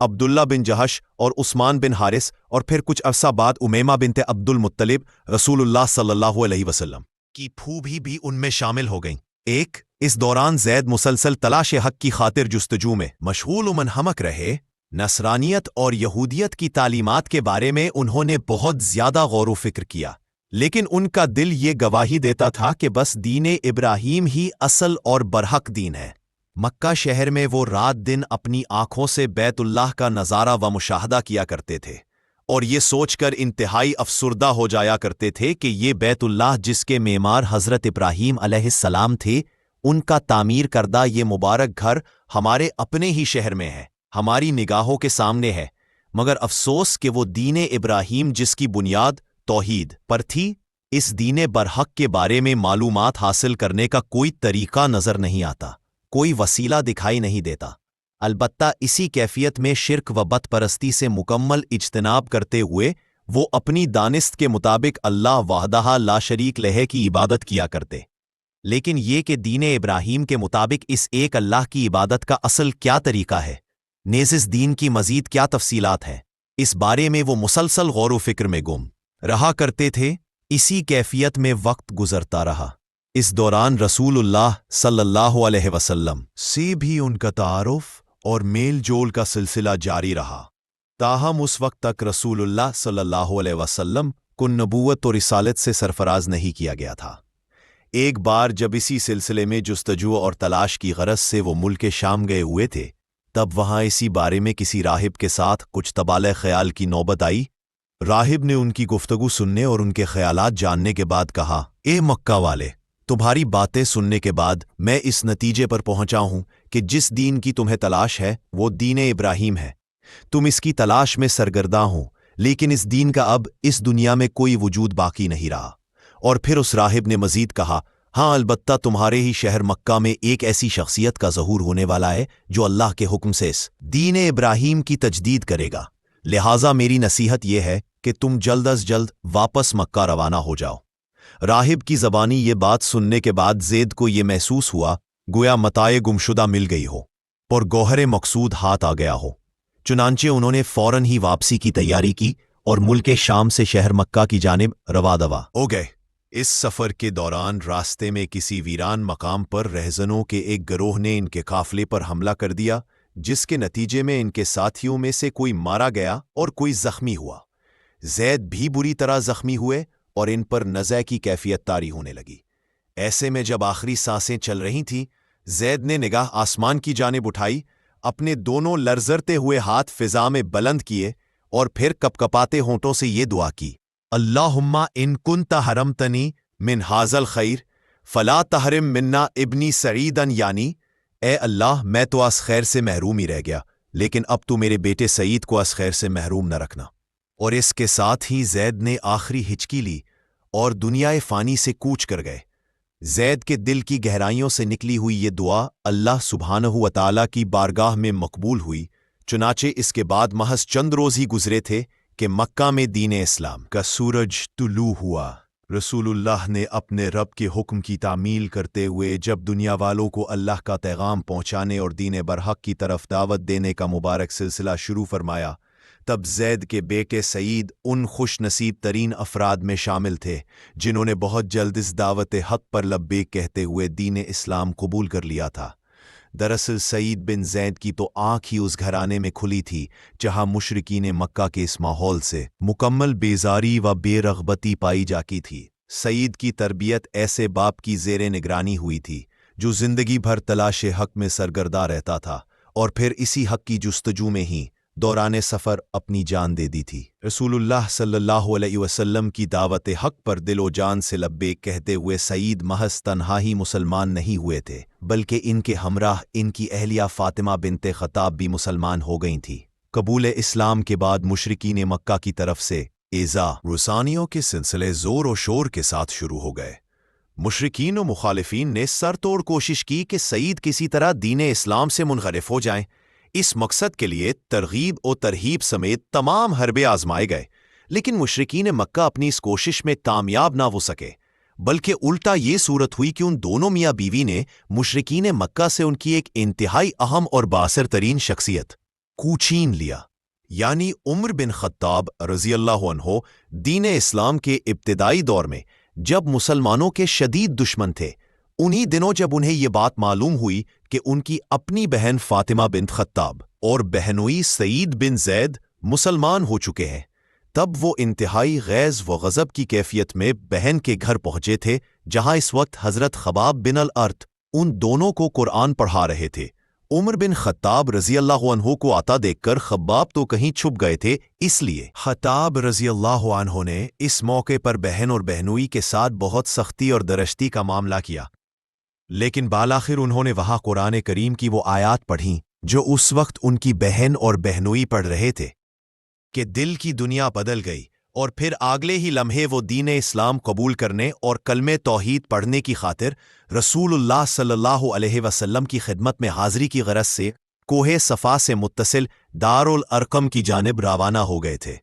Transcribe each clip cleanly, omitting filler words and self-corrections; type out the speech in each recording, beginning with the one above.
عبداللہ بن جہش اور عثمان بن حارث، اور پھر کچھ عرصہ بعد امیمہ بنت عبد المطلب رسول اللہ صلی اللہ علیہ وسلم کی پھوپھی بھی ان میں شامل ہو گئیں۔ اس دوران زید مسلسل تلاش حق کی خاطر جستجو میں مشغول و منہمک رہے۔ نصرانیت اور یہودیت کی تعلیمات کے بارے میں انہوں نے بہت زیادہ غور و فکر کیا، لیکن ان کا دل یہ گواہی دیتا تھا کہ بس دین ابراہیم ہی اصل اور برحق دین ہے۔ مکہ شہر میں وہ رات دن اپنی آنکھوں سے بیت اللہ کا نظارہ و مشاہدہ کیا کرتے تھے، اور یہ سوچ کر انتہائی افسردہ ہو جایا کرتے تھے کہ یہ بیت اللہ جس کے معمار حضرت ابراہیم علیہ السلام تھے، ان کا تعمیر کردہ یہ مبارک گھر ہمارے اپنے ہی شہر میں ہے، ہماری نگاہوں کے سامنے ہے، مگر افسوس کہ وہ دین ابراہیم جس کی بنیاد توحید پر تھی، اس دین برحق کے بارے میں معلومات حاصل کرنے کا کوئی طریقہ نظر نہیں آتا، کوئی وسیلہ دکھائی نہیں دیتا۔ البتہ اسی کیفیت میں شرک و بت پرستی سے مکمل اجتناب کرتے ہوئے وہ اپنی دانست کے مطابق اللہ وحدہ لا شریک لہ کی عبادت کیا کرتے۔ لیکن یہ کہ دین ابراہیم کے مطابق اس ایک اللہ کی عبادت کا اصل کیا طریقہ ہے، نیز اس دین کی مزید کیا تفصیلات ہیں، اس بارے میں وہ مسلسل غور و فکر میں گم رہا کرتے تھے۔ اسی کیفیت میں وقت گزرتا رہا۔ اس دوران رسول اللہ صلی اللہ علیہ وسلم سے بھی ان کا تعارف اور میل جول کا سلسلہ جاری رہا، تاہم اس وقت تک رسول اللہ صلی اللہ علیہ وسلم کو نبوت و رسالت سے سرفراز نہیں کیا گیا تھا۔ ایک بار جب اسی سلسلے میں جستجو اور تلاش کی غرض سے وہ ملک شام گئے ہوئے تھے، تب وہاں اسی بارے میں کسی راہب کے ساتھ کچھ تبادلہ خیال کی نوبت آئی۔ راہب نے ان کی گفتگو سننے اور ان کے خیالات جاننے کے بعد کہا، اے مکہ والے، تمہاری باتیں سننے کے بعد میں اس نتیجے پر پہنچا ہوں کہ جس دین کی تمہیں تلاش ہے وہ دین ابراہیم ہے۔ تم اس کی تلاش میں سرگرداں ہو، لیکن اس دین کا اب اس دنیا میں کوئی وجود باقی نہیں رہا۔ اور پھر اس راہب نے مزید کہا، ہاں البتہ تمہارے ہی شہر مکہ میں ایک ایسی شخصیت کا ظہور ہونے والا ہے جو اللہ کے حکم سے اس دین ابراہیم کی تجدید کرے گا، لہٰذا میری نصیحت یہ ہے کہ تم جلد از جلد واپس مکہ روانہ ہو جاؤ۔ راہب کی زبانی یہ بات سننے کے بعد زید کو یہ محسوس ہوا گویا متاع گمشدہ مل گئی ہو اور گوہر مقصود ہاتھ آ گیا ہو، چنانچہ انہوں نے فوراً ہی واپسی کی تیاری کی اور ملک شام سے شہر مکہ کی جانب روا دوا ہو گئے۔ اس سفر کے دوران راستے میں کسی ویران مقام پر رہزنوں کے ایک گروہ نے ان کے قافلے پر حملہ کر دیا، جس کے نتیجے میں ان کے ساتھیوں میں سے کوئی مارا گیا اور کوئی زخمی ہوا۔ زید بھی بری طرح زخمی ہوئے اور ان پر نزع کی کیفیت طاری ہونے لگی۔ ایسے میں جب آخری سانسیں چل رہی تھیں، زید نے نگاہ آسمان کی جانب اٹھائی، اپنے دونوں لرزتے ہوئے ہاتھ فضا میں بلند کیے اور پھر کپکپاتے ہونٹوں سے یہ دعا کی، اللہم ان کنت حرمتنی من ھذا الخیر فلا تحرم منا ابنی سعیدا، یعنی اے اللہ میں تو اس خیر سے محروم ہی رہ گیا، لیکن اب تو میرے بیٹے سعید کو اس خیر سے محروم نہ رکھنا۔ اور اس کے ساتھ ہی زید نے آخری ہچکی لی اور دنیا فانی سے کوچ کر گئے۔ زید کے دل کی گہرائیوں سے نکلی ہوئی یہ دعا اللہ سبحانہ و تعالیٰ کی بارگاہ میں مقبول ہوئی، چنانچہ اس کے بعد محض چند روز ہی گزرے تھے کہ مکہ میں دین اسلام کا سورج طلوع ہوا۔ رسول اللہ نے اپنے رب کے حکم کی تعمیل کرتے ہوئے جب دنیا والوں کو اللہ کا پیغام پہنچانے اور دین برحق کی طرف دعوت دینے کا مبارک سلسلہ شروع فرمایا، تب زید کے بیٹے سعید ان خوش نصیب ترین افراد میں شامل تھے جنہوں نے بہت جلد اس دعوت حق پر لبیک کہتے ہوئے دین اسلام قبول کر لیا تھا۔ دراصل سعید بن زید کی تو آنکھ ہی اس گھرانے میں کھلی تھی جہاں مشرکین مکہ کے اس ماحول سے مکمل بیزاری و بے رغبتی پائی جاتی تھی۔ سعید کی تربیت ایسے باپ کی زیر نگرانی ہوئی تھی جو زندگی بھر تلاش حق میں سرگرداں رہتا تھا اور پھر اسی حق کی جستجو میں ہی دوران سفر اپنی جان دے دی تھی۔ رسول اللہ صلی اللہ علیہ وسلم کی دعوت حق پر دل و جان سے لبیک کہتے ہوئے سعید محض تنہا ہی مسلمان نہیں ہوئے تھے، بلکہ ان کے ہمراہ ان کی اہلیہ فاطمہ بنت خطاب بھی مسلمان ہو گئی تھی۔ قبول اسلام کے بعد مشرکین مکہ کی طرف سے ایذا رسانیوں کے سلسلے زور و شور کے ساتھ شروع ہو گئے۔ مشرکین و مخالفین نے سر توڑ کوشش کی کہ سعید کسی طرح دین اسلام سے منحرف ہو جائیں۔ اس مقصد کے لیے ترغیب و ترہیب سمیت تمام حربے آزمائے گئے، لیکن مشرکین مکہ اپنی اس کوشش میں کامیاب نہ ہو سکے، بلکہ الٹا یہ صورت ہوئی کہ ان دونوں میاں بیوی نے مشرکین مکہ سے ان کی ایک انتہائی اہم اور بااثر ترین شخصیت کوچین لیا، یعنی عمر بن خطاب رضی اللہ عنہ دین اسلام کے ابتدائی دور میں جب مسلمانوں کے شدید دشمن تھے، انہی دنوں جب انہیں یہ بات معلوم ہوئی کہ ان کی اپنی بہن فاطمہ بنت خطاب اور بہنوئی سعید بن زید مسلمان ہو چکے ہیں، تب وہ انتہائی غیظ و غضب کی کیفیت میں بہن کے گھر پہنچے تھے، جہاں اس وقت حضرت خباب بن الارت ان دونوں کو قرآن پڑھا رہے تھے۔ عمر بن خطاب رضی اللہ عنہ کو آتا دیکھ کر خباب تو کہیں چھپ گئے تھے، اس لیے خطاب رضی اللہ عنہ نے اس موقع پر بہن اور بہنوئی کے ساتھ بہت سختی اور درشتی کا معاملہ کیا، لیکن بالآخر انہوں نے وہاں قرآن کریم کی وہ آیات پڑھیں جو اس وقت ان کی بہن اور بہنوئی پڑھ رہے تھے کہ دل کی دنیا بدل گئی، اور پھر اگلے ہی لمحے وہ دین اسلام قبول کرنے اور کلمہ توحید پڑھنے کی خاطر رسول اللہ صلی اللہ علیہ وسلم کی خدمت میں حاضری کی غرض سے کوہ صفا سے متصل دار الارقم کی جانب روانہ ہو گئے تھے۔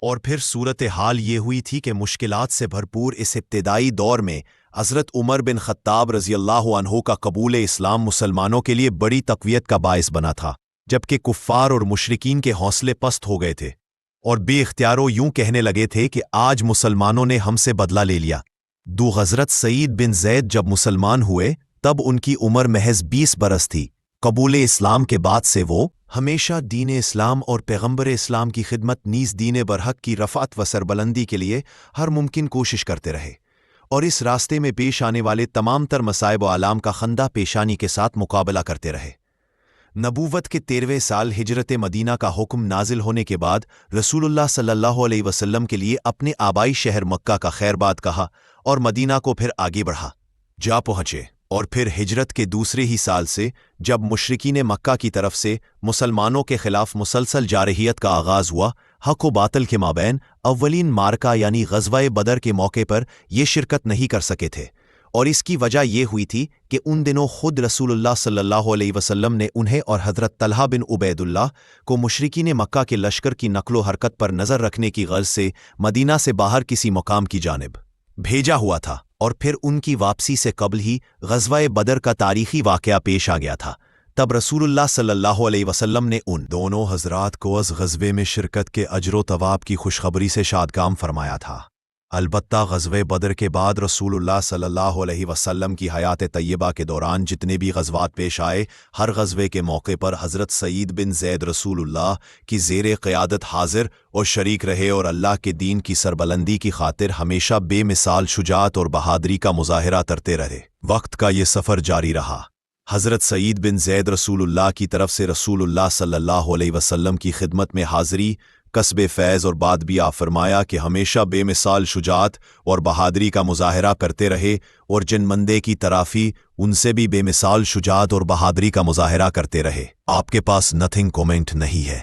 اور پھر صورتحال یہ ہوئی تھی کہ مشکلات سے بھرپور اس ابتدائی دور میں حضرت عمر بن خطاب رضی اللہ عنہ کا قبول اسلام مسلمانوں کے لیے بڑی تقویت کا باعث بنا تھا، جبکہ کفار اور مشرکین کے حوصلے پست ہو گئے تھے اور بے اختیاروں یوں کہنے لگے تھے کہ آج مسلمانوں نے ہم سے بدلہ لے لیا۔ حضرت سعید بن زید جب مسلمان ہوئے تب ان کی عمر محض 20 برس تھی۔ قبول اسلام کے بعد سے وہ ہمیشہ دین اسلام اور پیغمبر اسلام کی خدمت نیز دین برحق کی رفعت و سربلندی کے لیے ہر ممکن کوشش کرتے رہے، اور اس راستے میں پیش آنے والے تمام تر مصائب و آلام کا خندہ پیشانی کے ساتھ مقابلہ کرتے رہے۔ نبوت کے 13ویں سال ہجرت مدینہ کا حکم نازل ہونے کے بعد رسول اللہ صلی اللہ علیہ وسلم کے لیے اپنے آبائی شہر مکہ کا خیر باد کہا اور مدینہ کو پھر آگے بڑھا جا پہنچے، اور پھر ہجرت کے دوسرے ہی سال سے جب مشرکین مکہ کی طرف سے مسلمانوں کے خلاف مسلسل جارحیت کا آغاز ہوا، حق و باطل کے مابین اولین مارکہ یعنی غزوہ بدر کے موقع پر یہ شرکت نہیں کر سکے تھے، اور اس کی وجہ یہ ہوئی تھی کہ ان دنوں خود رسول اللہ صلی اللہ علیہ وسلم نے انہیں اور حضرت طلحہ بن عبید اللہ کو مشرکین مکہ کے لشکر کی نقل و حرکت پر نظر رکھنے کی غرض سے مدینہ سے باہر کسی مقام کی جانب بھیجا ہوا تھا، اور پھر ان کی واپسی سے قبل ہی غزوہ بدر کا تاریخی واقعہ پیش آ گیا تھا۔ تب رسول اللہ صلی اللہ علیہ وسلم نے ان دونوں حضرات کو اس غزوے میں شرکت کے اجر و ثواب کی خوشخبری سے شادکام فرمایا تھا۔ البتہ غزوہ بدر کے بعد رسول اللہ صلی اللہ علیہ وسلم کی حیات طیبہ کے دوران جتنے بھی غزوات پیش آئے، ہر غزوے کے موقع پر حضرت سعید بن زید رسول اللہ کی زیر قیادت حاضر اور شریک رہے، اور اللہ کے دین کی سربلندی کی خاطر ہمیشہ بے مثال شجاعت اور بہادری کا مظاہرہ کرتے رہے۔ وقت کا یہ سفر جاری رہا۔ حضرت سعید بن زید رسول اللہ کی طرف سے رسول اللہ صلی اللہ علیہ وسلم کی خدمت میں حاضری، کسب فیض اور بعد بھی فرمایا کہ ہمیشہ بے مثال شجاعت اور بہادری کا مظاہرہ کرتے رہے، اور جن مندے کی ترافی ان سے بھی بے مثال شجاعت اور بہادری کا مظاہرہ کرتے رہے۔ آپ کے پاس نتھنگ کومنٹ نہیں ہے۔